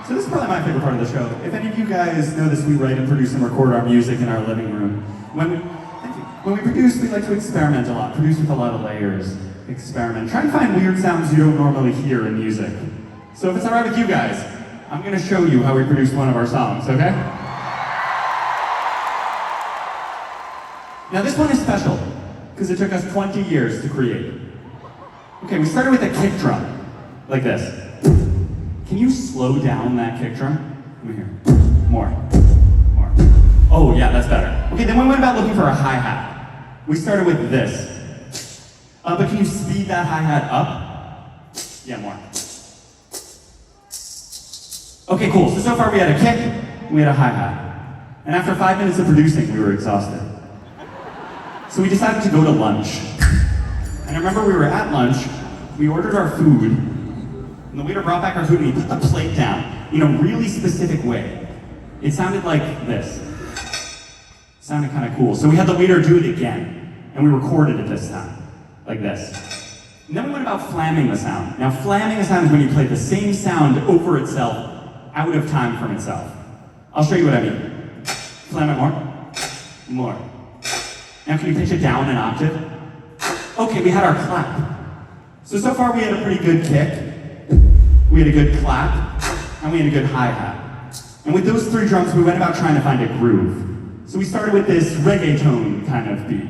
So this is probably my favorite part of the show. If any of you guys know this, we write and produce and record our music in our living room. When we produce, we like to experiment a lot, produce with a lot of layers, experiment. Try and find weird sounds you don't normally hear in music. So if it's all right with you guys, I'm gonna show you how we produced one of our songs, okay? Now this one is special, because it took us 20 years to create. Okay, we started with a kick drum, like this. Can you slow down that kick drum? Let me hear. More. Oh yeah, that's better. Okay, then we went about looking for a hi-hat. We started with this. But can you speed that hi-hat up? Yeah, more. Okay, cool. So far we had a kick, we had a hi-hat. And after 5 minutes of producing, we were exhausted. So we decided to go to lunch. And I remember we were at lunch, we ordered our food, and the waiter brought back our food and he put the plate down in a really specific way. It sounded like this. It sounded kind of cool. So we had the waiter do it again, and we recorded it this time, like this. And then we went about flamming the sound. Now flamming the sound is when you play the same sound over itself, out of time from itself. I'll show you what I mean. Flam it more. More. Now can you pitch it down an octave? Okay, we had our clap. So far we had a pretty good kick, we had a good clap, and we had a good hi-hat. And with those three drums, we went about trying to find a groove. So we started with this reggaeton kind of beat.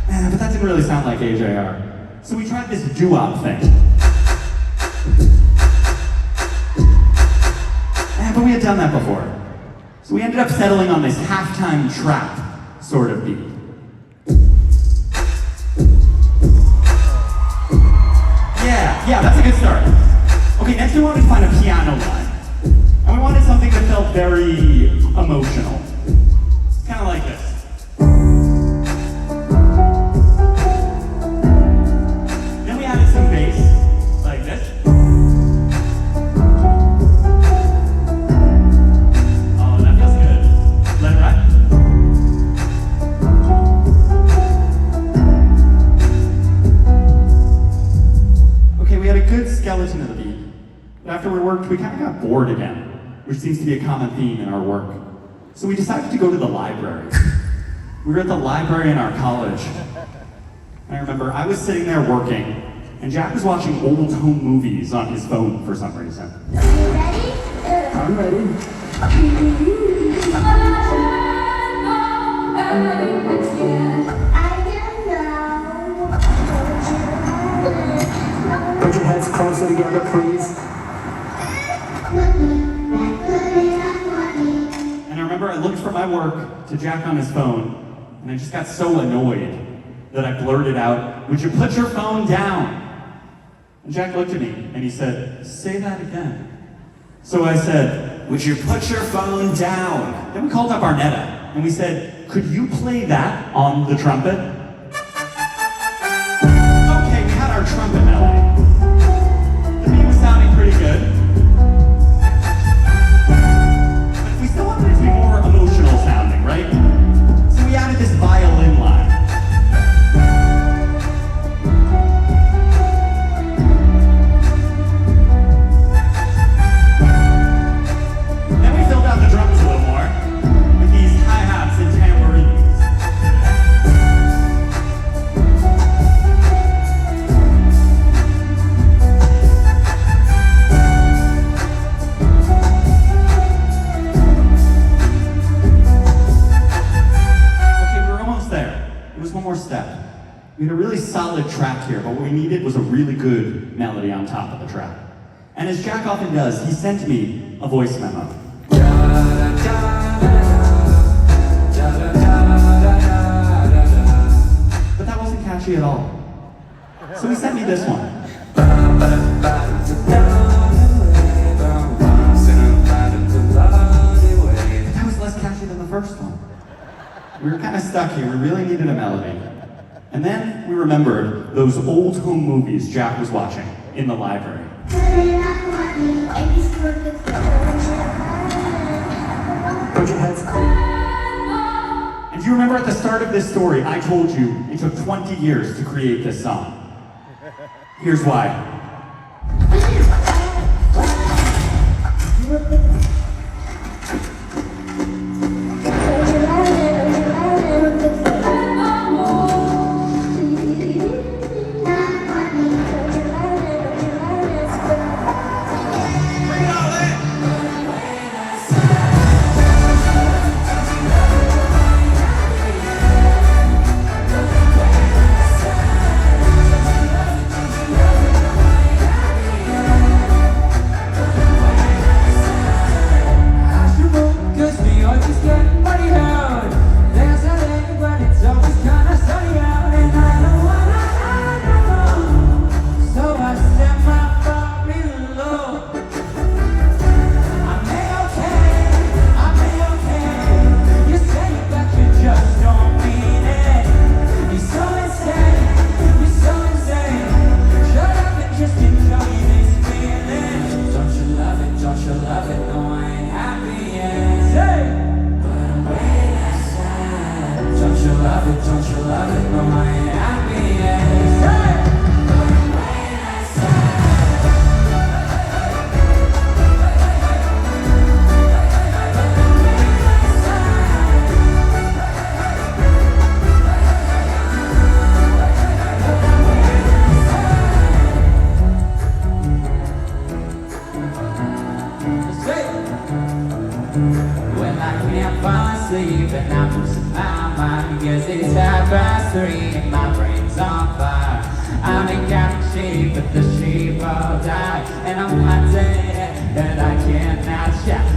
But that didn't really sound like AJR. So we tried this doo-wop thing. But we had done that before. So we ended up settling on this halftime trap sort of beat. Yeah, that's a good start. Okay, next we wanted to find a piano line. And we wanted something that felt very emotional. Kind of like this. Then we added some bass, like this. Oh, that feels good. Let it ride. Okay, we had a good skeleton of the beat. But after we worked, we kind of got bored again, which seems to be a common theme in our work. So we decided to go to the library. We were at the library in our college. And I remember I was sitting there working, and Jack was watching old home movies on his phone for some reason. Are you ready? I'm ready. Put your heads closer together, please. And I remember I looked from my work to Jack on his phone, and I just got so annoyed that I blurted out, "Would you put your phone down?" And Jack looked at me, and he said, "Say that again." So I said, "Would you put your phone down?" Then we called up Arnetta, and we said, "Could you play that on the trumpet?" Okay, we had our trumpet melody. The beat was sounding pretty good. But we still wanted it to be more emotional sounding, right? So we added this violin line. Then we filled out the drums a little more with these hi-hats and tambourines. One more step. We had a really solid track here, but what we needed was a really good melody on top of the track. And as Jack often does, he sent me a voice memo. But that wasn't catchy at all. So he sent me this one. But that was less catchy than the first one. We were kind of stuck here, we really needed a melody. And then we remembered those old home movies Jack was watching in the library. Put your heads And do you remember at the start of this story, I told you it took 20 years to create this song? Here's why. When I can't fall asleep and I'm losing my mind, guess it's 3:30 and my brain's on fire. I'm in kind of shape, but the shape all die, and I'm hot that I cannot shout.